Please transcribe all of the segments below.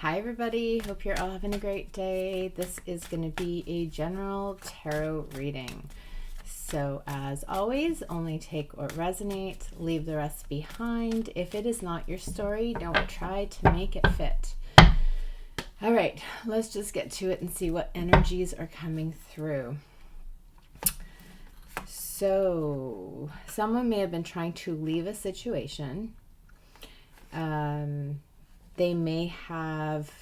Hi, everybody. Hope you're all having a great day. This is going to be a general tarot reading. So, as always, only take what resonates, leave the rest behind. If it is not your story, don't try to make it fit. All right, let's just get to it and see what energies are coming through. So, someone may have been trying to leave a situation. They may have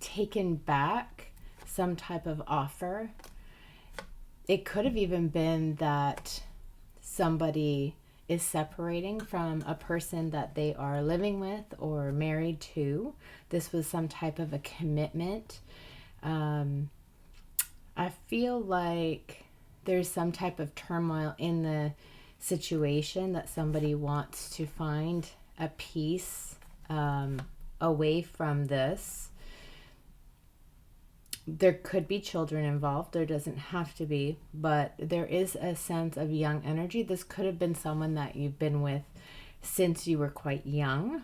taken back some type of offer. It could have even been that somebody is separating from a person that they are living with or married to. This was some type of a commitment. I feel like there's some type of turmoil in the situation that somebody wants to find a peace away from this. There could be children involved. There doesn't have to be, but there is a sense of young energy. This could have been someone that you've been with since you were quite young.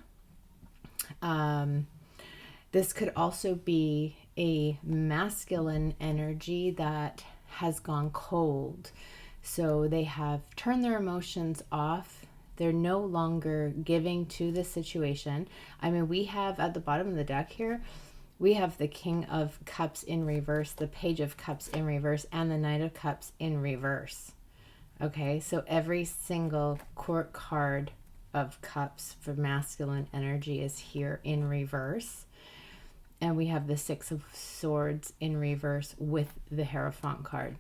This could also be a masculine energy that has gone cold. So they have turned their emotions off. They're no longer giving to the situation. I mean, we have at the bottom of the deck here, we have the King of Cups in reverse, the Page of Cups in reverse, and the Knight of Cups in reverse. Okay, so every single court card of cups for masculine energy is here in reverse. And we have the Six of Swords in reverse with the Hierophant card.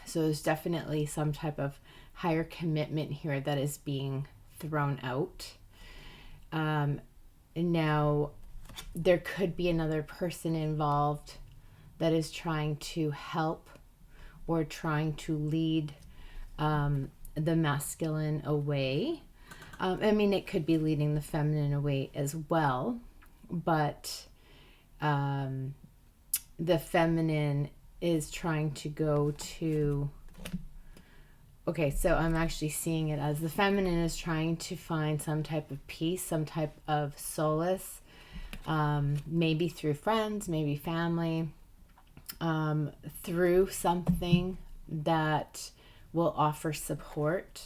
So there's definitely some type of higher commitment here that is being thrown out. Now, there could be another person involved that is trying to help or trying to lead the masculine away. I mean, it could be leading the feminine away as well, but the feminine is trying to go to... Okay, so I'm actually seeing it as the feminine is trying to find some type of peace, some type of solace, maybe through friends, maybe family, through something that will offer support.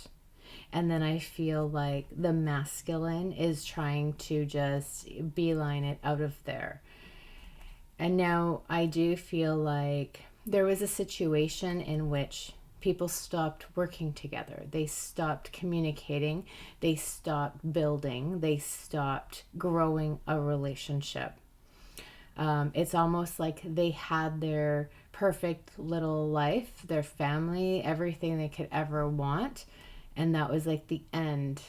And then I feel like the masculine is trying to just beeline it out of there. And now I do feel like there was a situation in which people stopped working together. They stopped communicating. They stopped building. They stopped growing a relationship. It's almost like they had their perfect little life, their family, everything they could ever want. And that was like the end.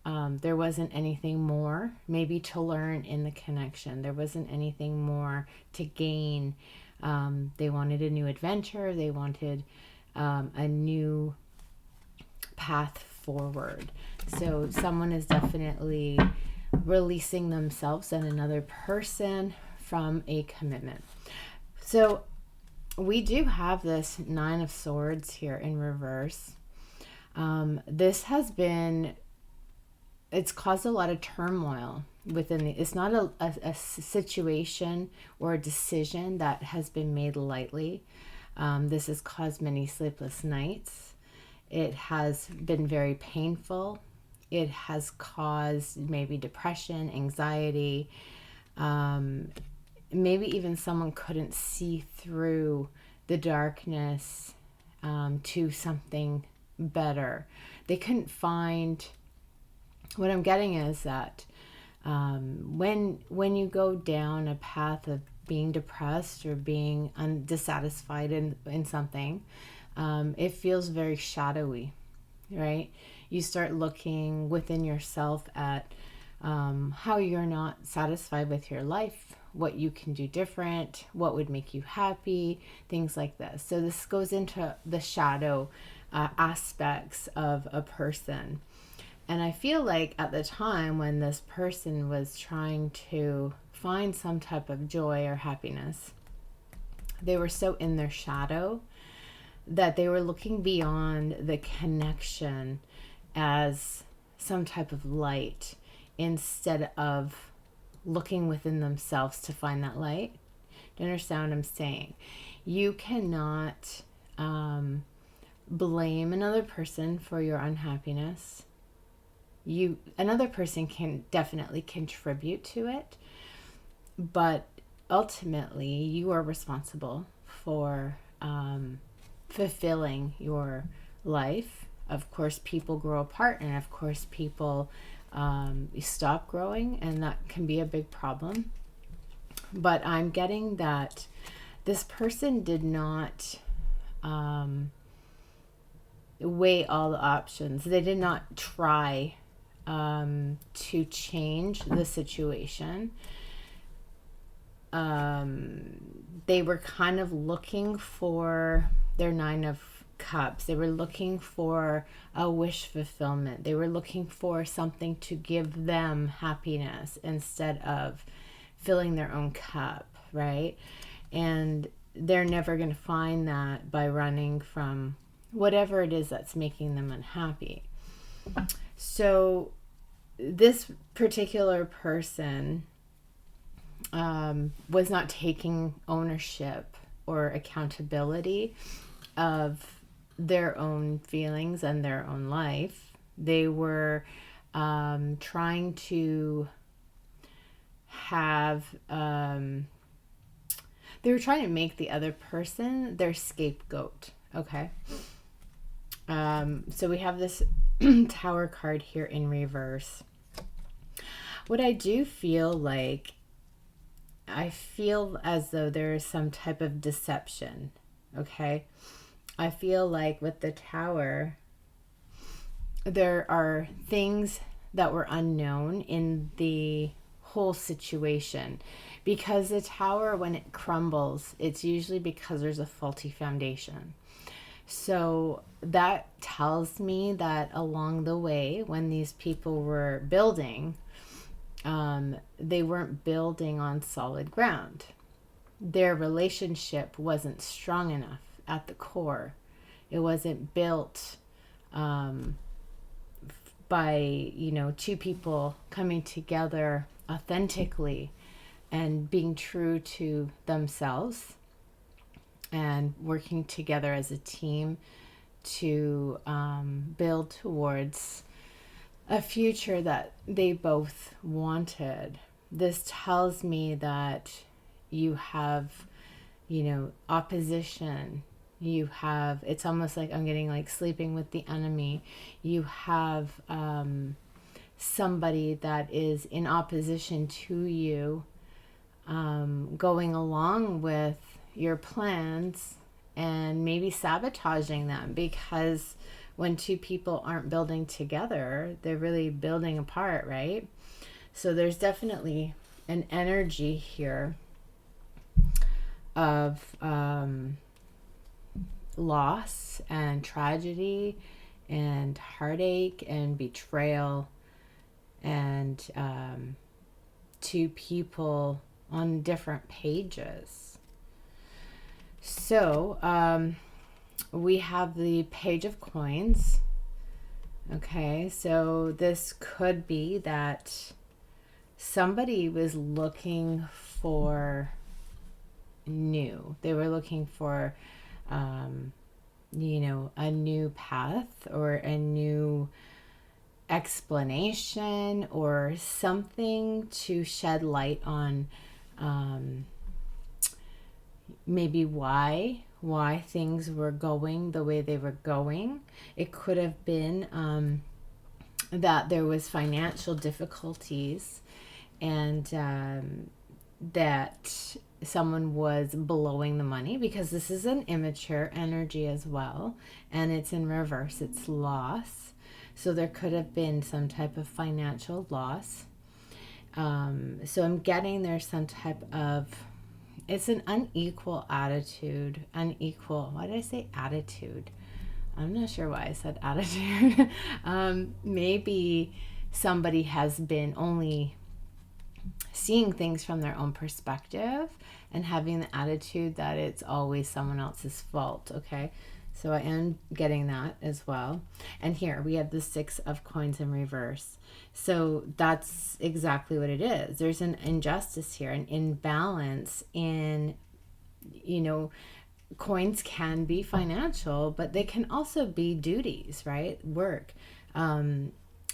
There wasn't anything more maybe to learn in the connection. There wasn't anything more to gain. They wanted a new adventure. They wanted a new path forward. So someone is definitely releasing themselves and another person from a commitment. So we do have this Nine of Swords here in reverse. This has been... it's caused a lot of turmoil within the... it's not a situation or a decision that has been made lightly. This has caused many sleepless nights. It has been very painful. It has caused maybe depression, anxiety. Maybe even someone couldn't see through the darkness to something better. They couldn't find... what I'm getting is that when you go down a path of being depressed or being dissatisfied in something, it feels very shadowy, right? You start looking within yourself at how you're not satisfied with your life, what you can do different, what would make you happy, things like this. So this goes into the shadow aspects of a person. And I feel like at the time when this person was trying to find some type of joy or happiness, they were so in their shadow that they were looking beyond the connection as some type of light instead of looking within themselves to find that light. Do you understand what I'm saying? You cannot blame another person for your unhappiness. Another person can definitely contribute to it, but ultimately you are responsible for fulfilling your life. Of course, people grow apart, and of course, people stop growing, and that can be a big problem. But I'm getting that this person did not weigh all the options. They did not try to change the situation. They were kind of looking for their Nine of Cups. They were looking for a wish fulfillment. They were looking for something to give them happiness instead of filling their own cup, right? And they're never going to find that by running from whatever it is that's making them unhappy. So this particular person was not taking ownership or accountability of their own feelings and their own life. They were trying to have they were trying to make the other person their scapegoat. Okay. So we have this Tower card here in reverse. What I do feel like, I feel as though there is some type of deception. Okay. I feel like with the Tower, there are things that were unknown in the whole situation, because the Tower, when it crumbles, it's usually because there's a faulty foundation. So that tells me that along the way, when these people were building, they weren't building on solid ground. Their relationship wasn't strong enough at the core. It wasn't built by, two people coming together authentically and being true to themselves and working together as a team to build towards a future that they both wanted. This tells me that you have, opposition. You have, it's almost like I'm getting like sleeping with the enemy. You have somebody that is in opposition to you, going along with your plans and maybe sabotaging them, because when two people aren't building together, they're really building apart, right? So there's definitely an energy here of loss and tragedy and heartache and betrayal, and two people on different pages. So we have the Page of Coins. Okay, so this could be that somebody was looking for new. They were looking for, a new path or a new explanation or something to shed light on maybe why things were going the way they were going. It could have been that there was financial difficulties, and that someone was blowing the money, because this is an immature energy as well, and it's in reverse, it's loss. So there could have been some type of financial loss. So I'm getting there's some type of, it's an unequal attitude. Why did I say attitude? I'm not sure why I said attitude. Maybe somebody has been only seeing things from their own perspective and having the attitude that it's always someone else's fault. Okay, So I am getting that as well. And here we have the 6 of coins in reverse. So that's exactly what it is. There's an injustice here, an imbalance in, you know, coins can be financial, but they can also be duties, right? Work,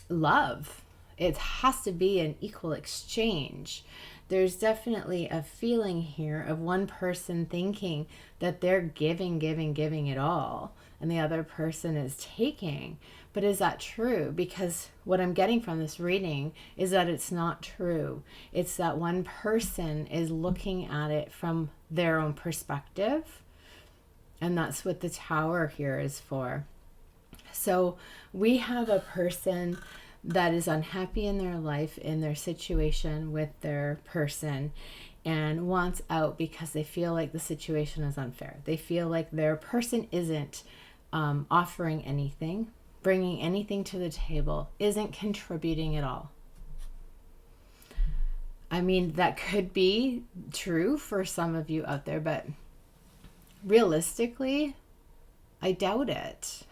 love. It has to be an equal exchange. There's definitely a feeling here of one person thinking that they're giving it all, and the other person is taking. But is that true? Because what I'm getting from this reading is that it's not true. It's that one person is looking at it from their own perspective. And that's what the Tower here is for. So we have a person that is unhappy in their life, in their situation with their person, and wants out because they feel like the situation is unfair. They feel like their person isn't offering anything, bringing anything to the table, isn't contributing at all. I mean, that could be true for some of you out there, but realistically, I doubt it.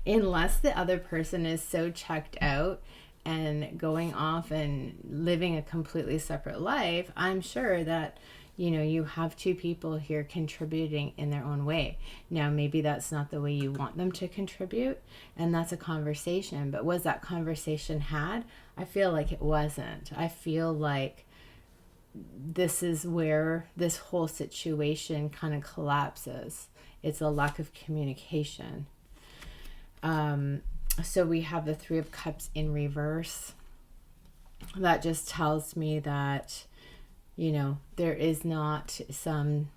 Unless the other person is so checked out and going off and living a completely separate life, I'm sure that, you know, you have 2 people here contributing in their own way. Now, maybe that's not the way you want them to contribute, and that's a conversation. But was that conversation had? I feel like it wasn't. I feel like this is where this whole situation kind of collapses. It's a lack of communication. So we have the 3 of Cups in reverse. That just tells me that, you know, there is not some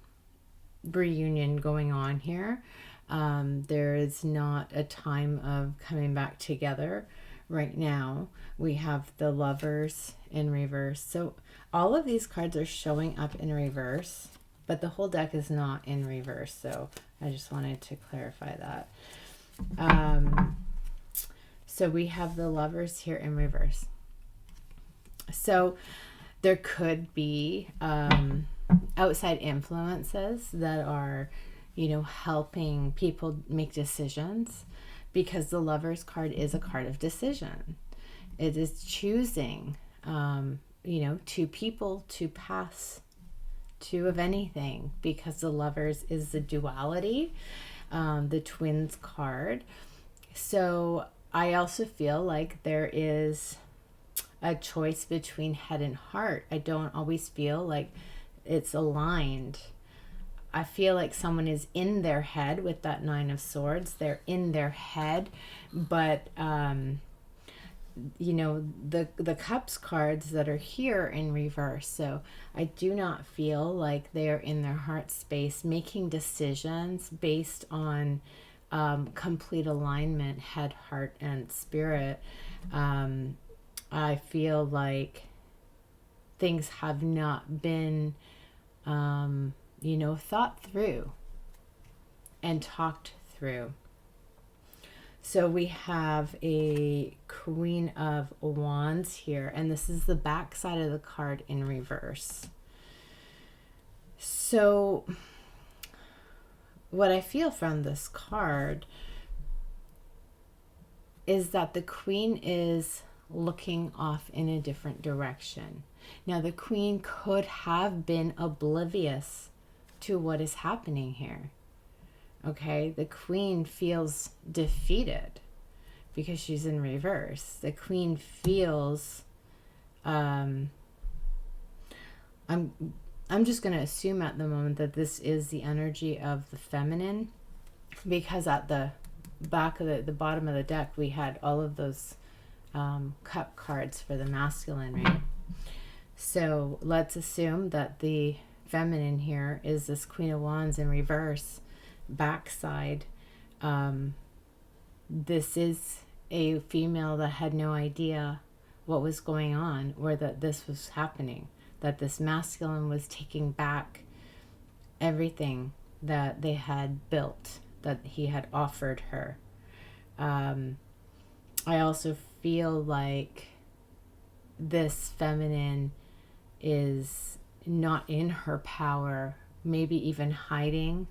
reunion going on here. There is not a time of coming back together right now. We have the Lovers in reverse. So all of these cards are showing up in reverse, but the whole deck is not in reverse. So I just wanted to clarify that. So we have the Lovers here in reverse. So there could be outside influences that are, you know, helping people make decisions, because the Lovers card is a card of decision. It is choosing, you know, 2 people to pass 2 of anything, because the Lovers is the duality, the Twins card. So I also feel like there is a choice between head and heart. I don't always feel like it's aligned. I feel like someone is in their head with that 9 of Swords. They're in their head, but you know, the Cups cards that are here in reverse. So I do not feel like they are in their heart space making decisions based on complete alignment, head, heart, and spirit. I feel like things have not been, you know, thought through and talked through. So we have a Queen of Wands here, and this is the back side of the card in reverse. So what I feel from this card is that the Queen is looking off in a different direction. Now, the Queen could have been oblivious to what is happening here. Okay, the Queen feels defeated because she's in reverse. The Queen feels, I'm just going to assume at the moment that this is the energy of the feminine, because at the back of the bottom of the deck we had all of those cup cards for the masculine, right? So let's assume that the feminine here is this Queen of Wands in reverse, backside. This is a female that had no idea what was going on, or that this was happening, that this masculine was taking back everything that they had built, that he had offered her. I also feel like this feminine is not in her power, maybe even hiding,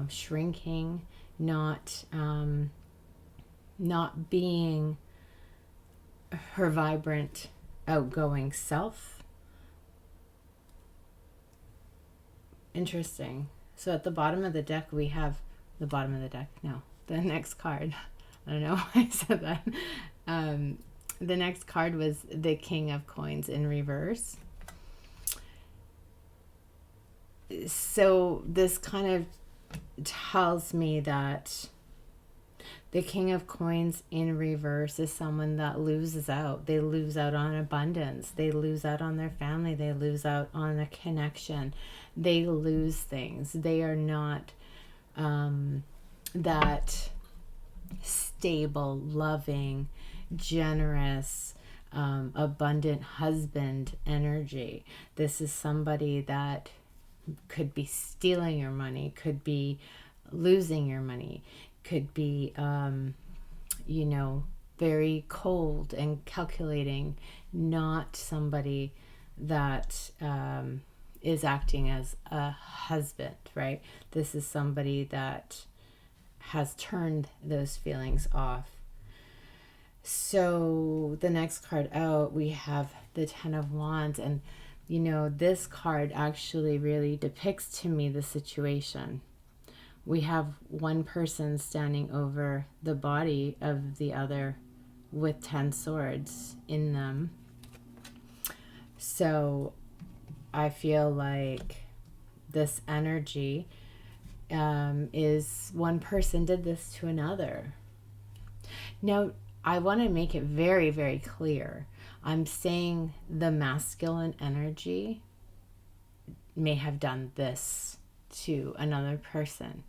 shrinking, not being her vibrant, outgoing self. Interesting. So at the bottom of the deck, we have the bottom of the deck. No, the next card. I don't know why I said that. The next card was the King of Coins in reverse. So this kind of tells me that the King of Coins in reverse is someone that loses out. They lose out on abundance. They lose out on their family. They lose out on a connection. They lose things. They are not that stable, loving, generous, abundant husband energy. This is somebody that could be stealing your money, could be losing your money, could be, very cold and calculating, not somebody that is acting as a husband, right? This is somebody that has turned those feelings off. So the next card out, we have the Ten of Wands, and this card actually really depicts to me the situation. We have one person standing over the body of the other with 10 swords in them. So I feel like this energy is one person did this to another. Now, I want to make it very, very clear. I'm saying the masculine energy may have done this to another person.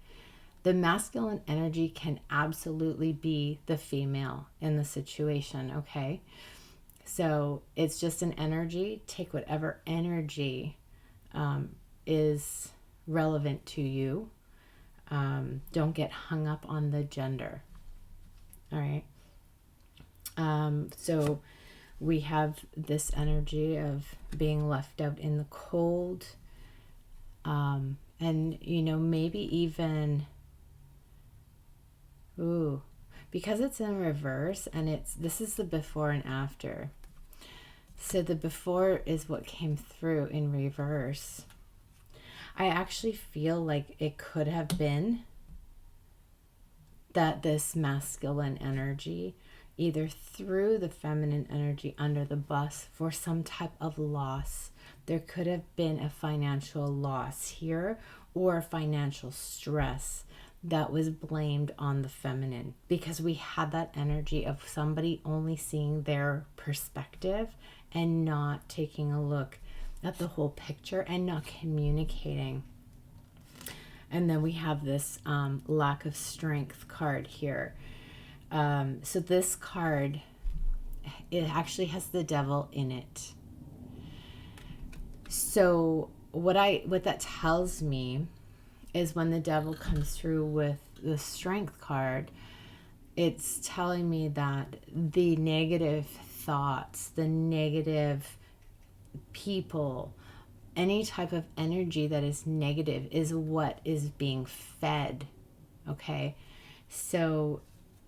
The masculine energy can absolutely be the female in the situation, okay? So it's just an energy. Take whatever energy is relevant to you. Don't get hung up on the gender. All right. So we have this energy of being left out in the cold. And, maybe even, because it's in reverse and this is the before and after. So the before is what came through in reverse. I actually feel like it could have been that this masculine energy either threw the feminine energy under the bus for some type of loss. There could have been a financial loss here or financial stress that was blamed on the feminine, because we had that energy of somebody only seeing their perspective and not taking a look at the whole picture and not communicating. And then we have this lack of strength card here. So this card, it actually has the devil in it. So what that tells me is when the devil comes through with the strength card, it's telling me that the negative thoughts, the negative people, any type of energy that is negative is what is being fed. Okay. So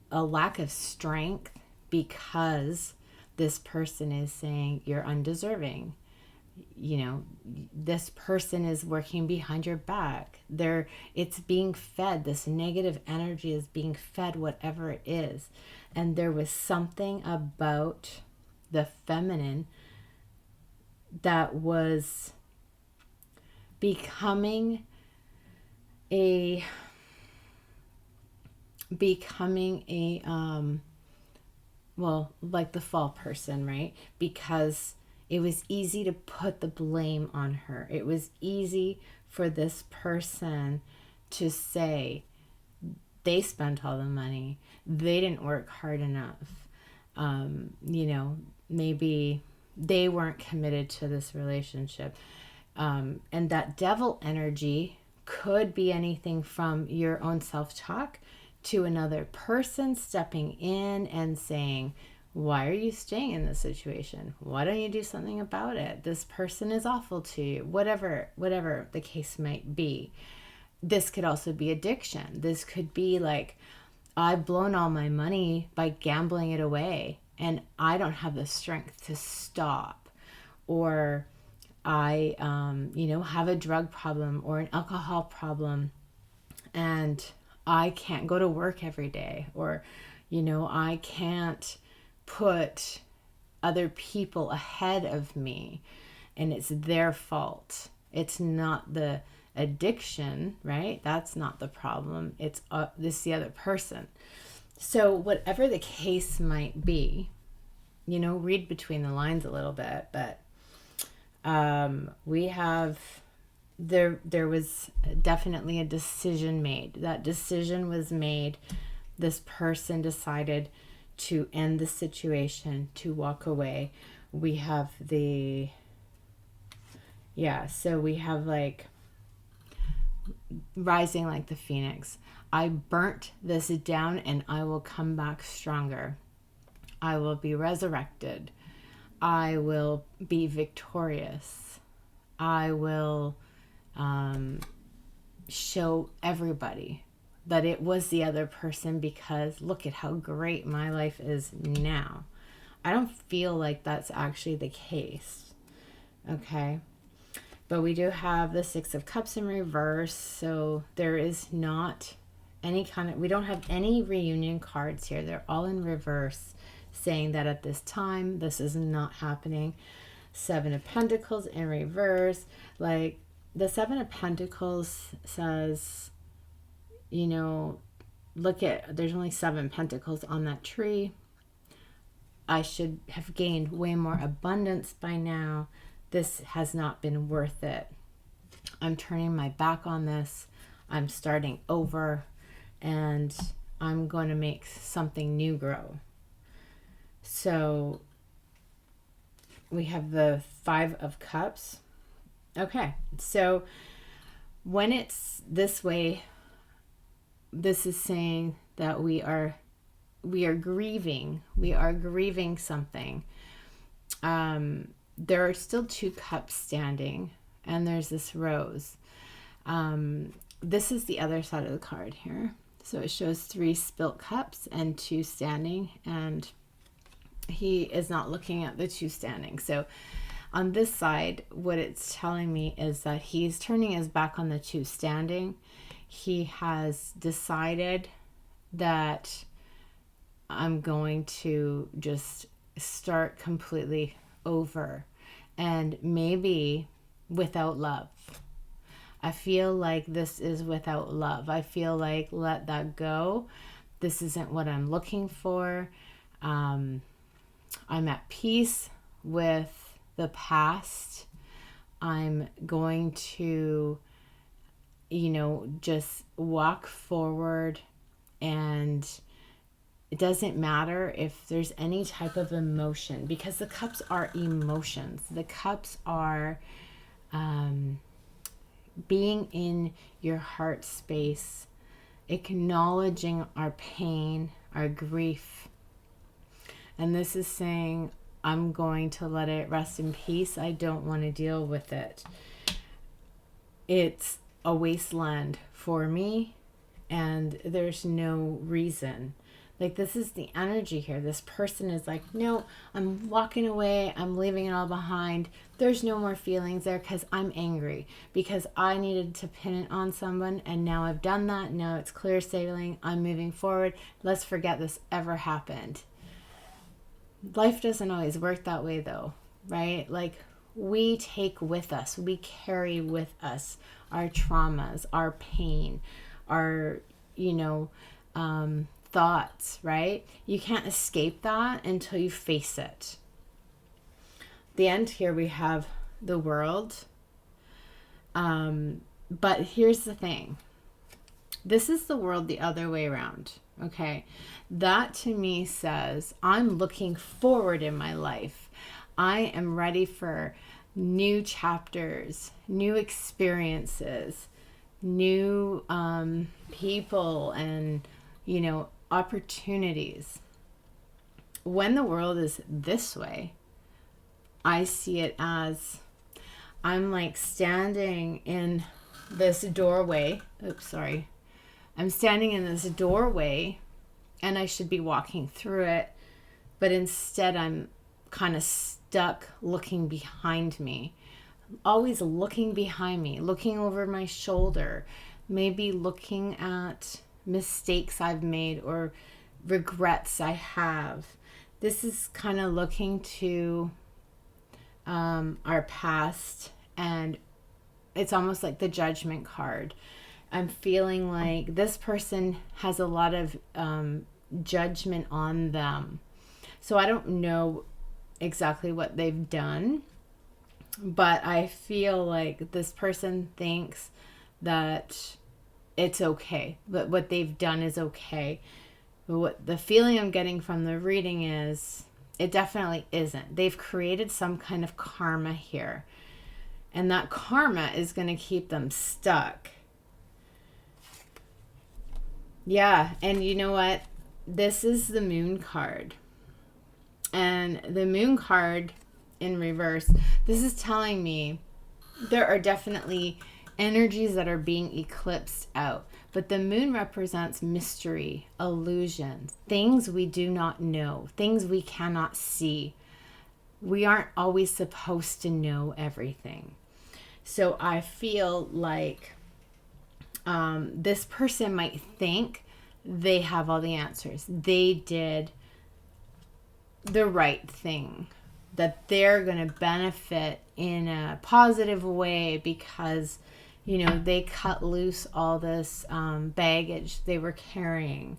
a lack of strength because this person is saying you're undeserving. This person is working behind your back. It's being fed. This negative energy is being fed whatever it is. And there was something about the feminine that was becoming a like the fall person, right? Because it was easy to put the blame on her. It was easy for this person to say they spent all the money, they didn't work hard enough, maybe they weren't committed to this relationship. And that devil energy could be anything from your own self-talk to another person stepping in and saying, why are you staying in this situation? Why don't you do something about it? This person is awful to you. Whatever the case might be. this could also be addiction. This could be like, I've blown all my money by gambling it away and I don't have the strength to stop. Or I, have a drug problem or an alcohol problem and I can't go to work every day. Or, I can't put other people ahead of me and it's their fault. It's not the addiction, right? That's not the problem. It's this the other person. So whatever the case might be, read between the lines a little bit, but we have there was definitely a decision made. That decision was made. This person decided to end the situation, to walk away. We have so we have like rising like the phoenix. I burnt this down and I will come back stronger. I will be resurrected. I will be victorious. I will show everybody that it was the other person, because look at how great my life is now. I don't feel like that's actually the case. Okay. But we do have the Six of Cups in reverse. So there is not any we don't have any reunion cards here. They're all in reverse, saying that at this time, this is not happening. Seven of Pentacles in reverse. Like the Seven of Pentacles says, look at, there's only 7 pentacles on that tree. I should have gained way more abundance by now. This has not been worth it. I'm turning my back on this. I'm starting over and I'm going to make something new grow. So we have the 5 of Cups. Okay, so when it's this way, this is saying that we are grieving. We are grieving something. There are still 2 cups standing, and there's this rose. This is the other side of the card here. So it shows 3 spilt cups and 2 standing, and he is not looking at the 2 standing. So on this side, what it's telling me is that he's turning his back on the 2 standing. He has decided that I'm going to just start completely over, and maybe without love. I feel like this is without love. I feel like let that go. This isn't what I'm looking for. I'm at peace with the past. I'm going to, just walk forward, and it doesn't matter if there's any type of emotion, because the cups are emotions. The cups are being in your heart space, acknowledging our pain, our grief. And this is saying, I'm going to let it rest in peace. I don't want to deal with it. It's a wasteland for me, and there's no reason. Like, this is the energy here. This person is like, no, I'm walking away. I'm leaving it all behind. There's no more feelings there because I'm angry, because I needed to pin it on someone, and now I've done that. Now it's clear sailing. I'm moving forward. Let's forget this ever happened. Life doesn't always work that way, though, right? Like, we take with us, we carry with us our traumas, our pain, our, thoughts, right? You can't escape that until you face it. The end here, we have the World. But here's the thing. This is the World the other way around, okay? That to me says, I'm looking forward in my life. I am ready for new chapters, new experiences, new people, and, opportunities. When the World is this way, I see it as I'm like standing in this doorway. Oops, sorry. I'm standing in this doorway and I should be walking through it, but instead I'm kind of stuck looking behind me. Always looking behind me, looking over my shoulder, maybe looking at mistakes I've made or regrets I have. This is kind of looking to our past, and it's almost like the judgment card. I'm feeling like this person has a lot of judgment on them. So I don't know exactly what they've done, but I feel like this person thinks that it's okay, but what they've done is okay. But what the feeling I'm getting from the reading is it definitely isn't. They've created some kind of karma here, and that karma is going to keep them stuck. Yeah, and you know what? This is the moon card. And the moon card in reverse, this is telling me there are definitely energies that are being eclipsed out. But the moon represents mystery, illusions, things we do not know, things we cannot see. We aren't always supposed to know everything. So I feel like this person might think they have all the answers. They did the right thing, that they're going to benefit in a positive way because, you know, they cut loose all this baggage they were carrying.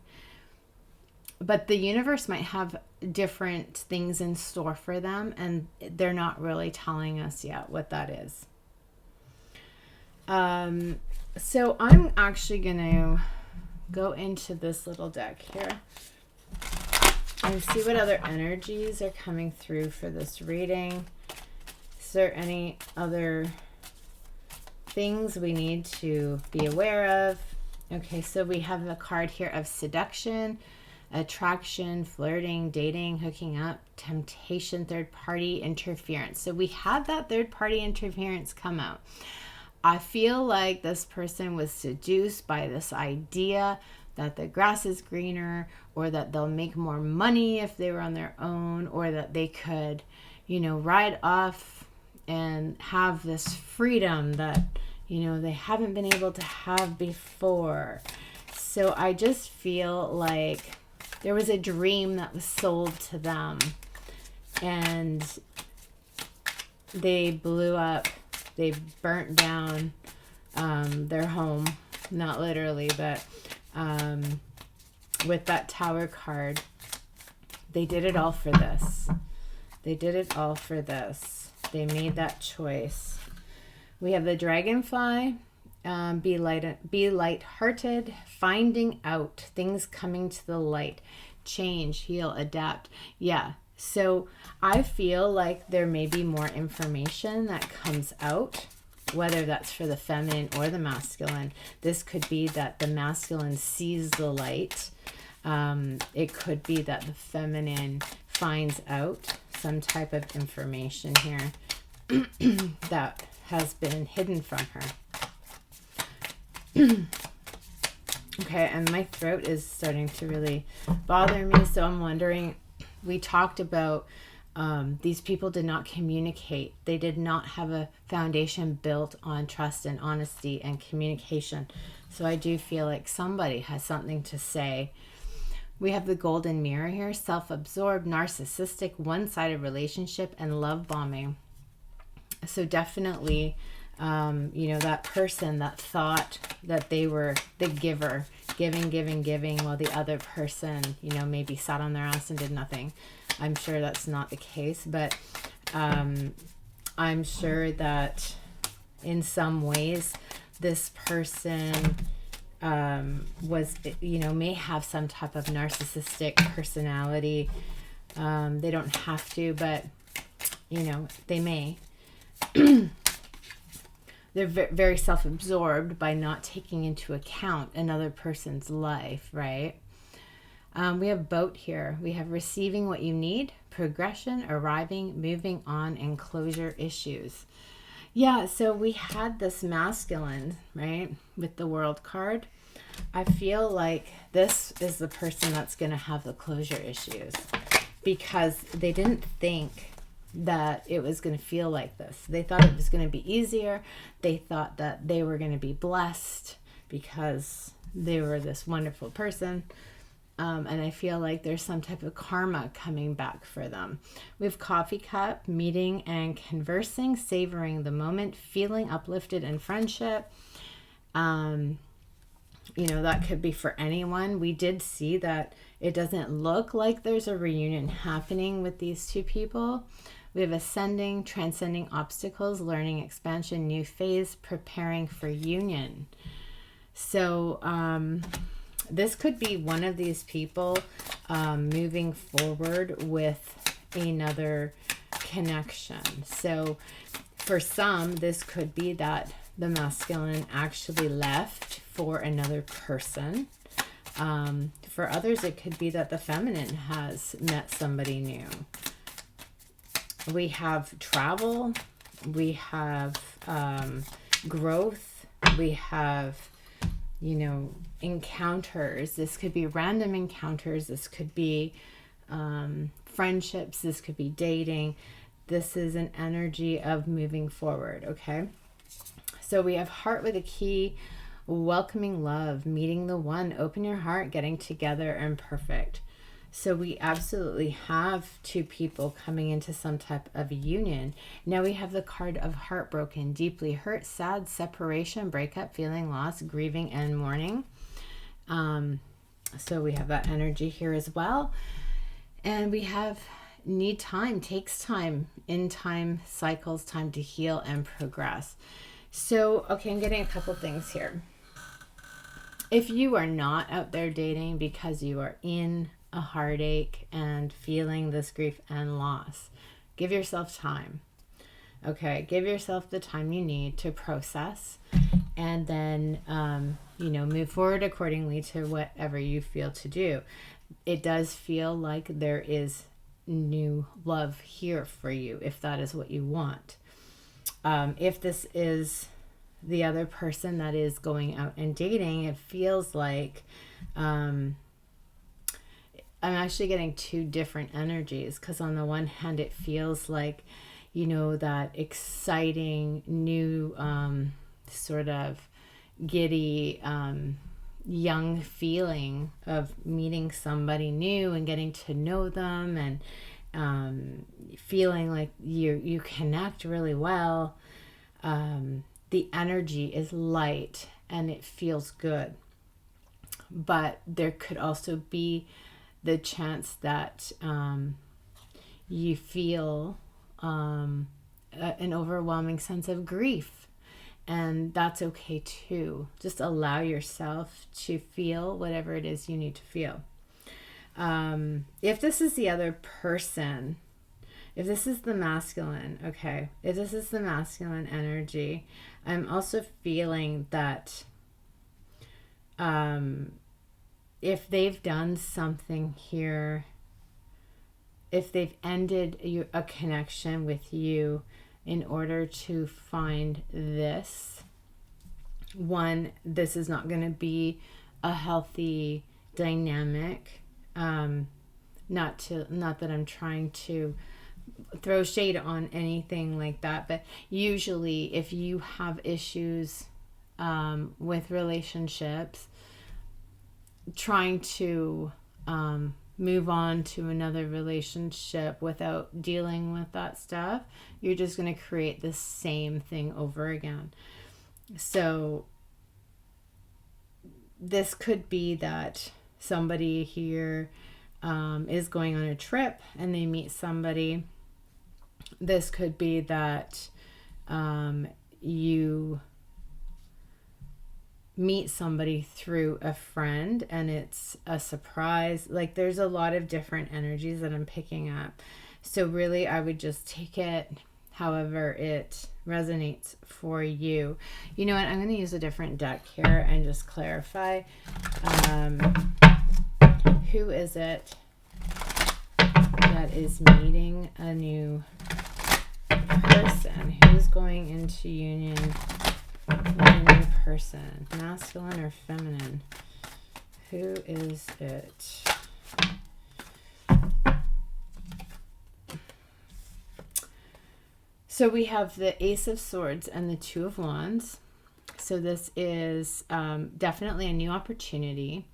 But the universe might have different things in store for them, and they're not really telling us yet what that is. So I'm actually going to go into this little deck here and see what other energies are coming through for this reading. Is there any other things we need to be aware of? Okay, so we have a card here of seduction, attraction, flirting, dating, hooking up, temptation, third party interference. So we had that third party interference come out. I feel like this person was seduced by this idea that the grass is greener, or that they'll make more money if they were on their own, or that they could, you know, ride off and have this freedom that, you know, they haven't been able to have before. So I just feel like there was a dream that was sold to them, and they blew up. They burnt down their home, not literally, but with that Tower card, they did it all for this. They did it all for this. They made that choice. We have the Dragonfly, be light-hearted, finding out, things coming to the light, change, heal, adapt. Yeah. So I feel like there may be more information that comes out, whether that's for the feminine or the masculine. This could be that the masculine sees the light. It could be that the feminine finds out some type of information here that has been hidden from her. Okay, and my throat is starting to really bother me, so I'm wondering, we talked about these people did not communicate. They did not have a foundation built on trust and honesty and communication. So I do feel like somebody has something to say. We have the golden mirror here, self-absorbed, narcissistic, one-sided relationship, and love bombing. So definitely, you know, that person that thought that they were the giver, giving, while the other person, you know, maybe sat on their ass and did nothing. I'm sure that's not the case, but I'm sure that in some ways this person was, you know, may have some type of narcissistic personality. They don't have to, but, you know, they may. They're very self-absorbed by not taking into account another person's life, right? We have boat here. We have receiving what you need, progression, arriving, moving on, and closure issues. Yeah, so we had this masculine, right, with the World card. I feel like this is the person that's going to have the closure issues because they didn't think that it was going to feel like this. They thought it was going to be easier. They thought that they were going to be blessed because they were this wonderful person. And I feel like there's some type of karma coming back for them. We have coffee cup, meeting and conversing, savoring the moment, feeling uplifted in friendship. That could be for anyone. We did see that it doesn't look like there's a reunion happening with these two people. We have ascending, transcending obstacles, learning, expansion, new phase, preparing for union. So, this could be one of these people moving forward with another connection. So for some, this could be that the masculine actually left for another person. For others, it could be that the feminine has met somebody new. We have travel. We have growth. We have encounters. This could be random encounters. This could be friendships. This could be dating. This is an energy of moving forward, okay? So we have heart with a key, welcoming love, meeting the one, open your heart, getting together, and perfect. So we absolutely have two people coming into some type of union. Now we have the card of heartbroken, deeply hurt, sad, separation, breakup, feeling loss, grieving, and mourning. So we have that energy here as well. And we have need time, takes time, in time cycles, time to heal and progress. So, okay, I'm getting a couple things here. If you are not out there dating because you are in a heartache and feeling this grief and loss, give yourself time. Okay, give yourself the time you need to process and then, move forward accordingly to whatever you feel to do. It does feel like there is new love here for you if that is what you want. If this is the other person that is going out and dating, it feels like I'm actually getting two different energies, because on the one hand it feels like that exciting new sort of giddy young feeling of meeting somebody new and getting to know them and feeling like you connect really well. The energy is light and it feels good, but there could also be the chance that you feel an overwhelming sense of grief, and that's okay too. Just allow yourself to feel whatever it is you need to feel. If this is the other person, if this is the masculine, okay, if this is the masculine energy, I'm also feeling that if they've done something here, if they've ended a connection with you in order to find this is not going to be a healthy dynamic. Not that I'm trying to throw shade on anything like that, but usually if you have issues with relationships, trying to move on to another relationship without dealing with that stuff, you're just going to create the same thing over again. So this could be that somebody here is going on a trip and they meet somebody. This could be that you meet somebody through a friend and it's a surprise. Like, there's a lot of different energies that I'm picking up. So really, I would just take it however it resonates for you. You know what? I'm going to use a different deck here and just clarify. Who is it that is meeting a new person. Who's going into union with a new person? Masculine or feminine? Who is it? So we have the Ace of Swords and the Two of Wands. So this is definitely a new opportunity.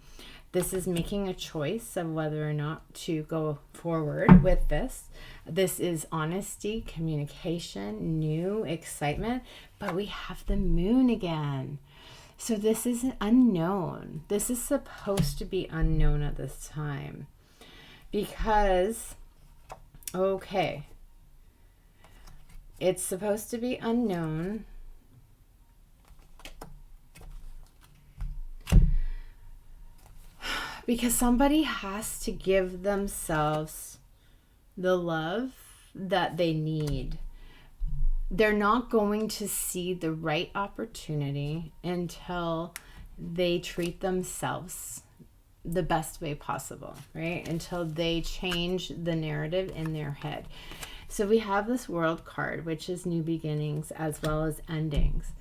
This is making a choice of whether or not to go forward with this. This is honesty, communication, new excitement, but we have the moon again. So this is unknown. This is supposed to be unknown at this time because, okay, it's supposed to be unknown. Because somebody has to give themselves the love that they need. They're not going to see the right opportunity until they treat themselves the best way possible, right? Until they change the narrative in their head. So we have this World card, which is new beginnings as well as endings.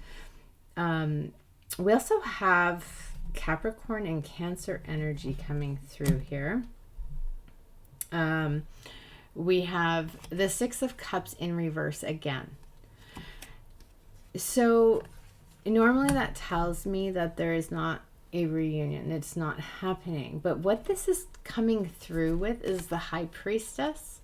We also have Capricorn and Cancer energy coming through here. We have the Six of Cups in reverse again. So normally that tells me that there is not a reunion. It's not happening. But what this is coming through with is the High Priestess,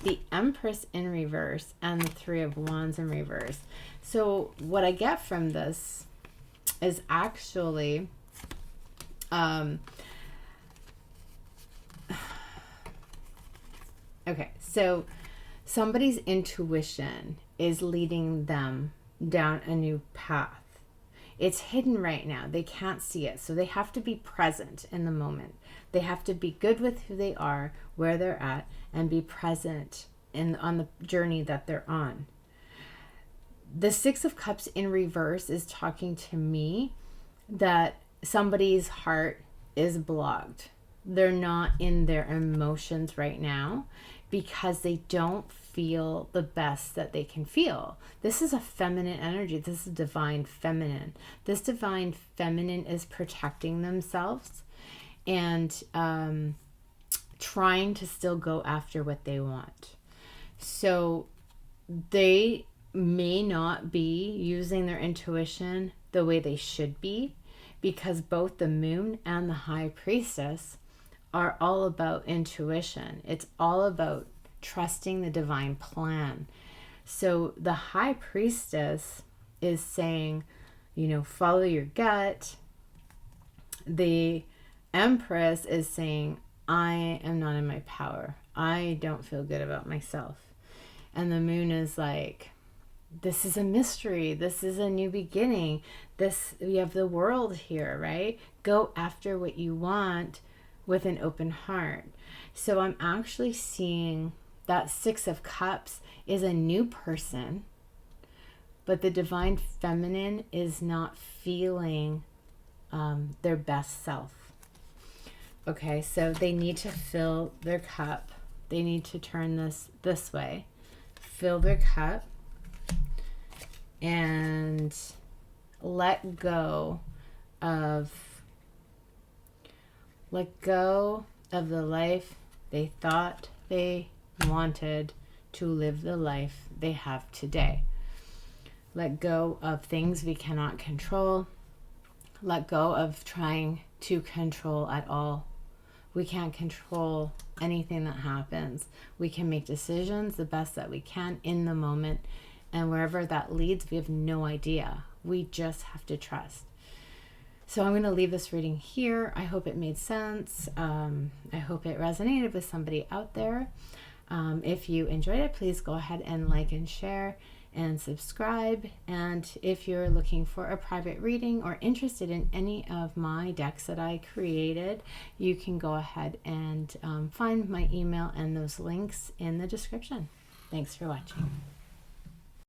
the Empress in reverse, and the Three of Wands in reverse. So what I get from this is actually okay, so somebody's intuition is leading them down a new path. It's hidden right now. They can't see it. So they have to be present in the moment. They have to be good with who they are, where they're at, and be present on the journey that they're on. The Six of Cups in reverse is talking to me that somebody's heart is blocked. They're not in their emotions right now because they don't feel the best that they can feel. This is a feminine energy. This is divine feminine. This divine feminine is protecting themselves and trying to still go after what they want. So they may not be using their intuition the way they should be, because both the Moon and the High Priestess are all about intuition. It's all about trusting the divine plan. So the High Priestess is saying, follow your gut. The Empress is saying, I am not in my power. I don't feel good about myself. And the Moon is like, this is a mystery. This is a new beginning. We have the world here, right? Go after what you want with an open heart. So I'm actually seeing that Six of Cups is a new person, but the divine feminine is not feeling their best self. Okay, so they need to fill their cup. They need to turn this way, fill their cup, and let go of the life they thought they wanted to live the life they have today. Let go of things we cannot control. Let go of trying to control at all. We can't control anything that happens. We can make decisions the best that we can in the moment, and wherever that leads, we have no idea. We just have to trust. So I'm going to leave this reading here. I hope it made sense. I hope it resonated with somebody out there. If you enjoyed it, please go ahead and like and share and subscribe. And if you're looking for a private reading or interested in any of my decks that I created, you can go ahead and find my email and those links in the description. Thanks for watching.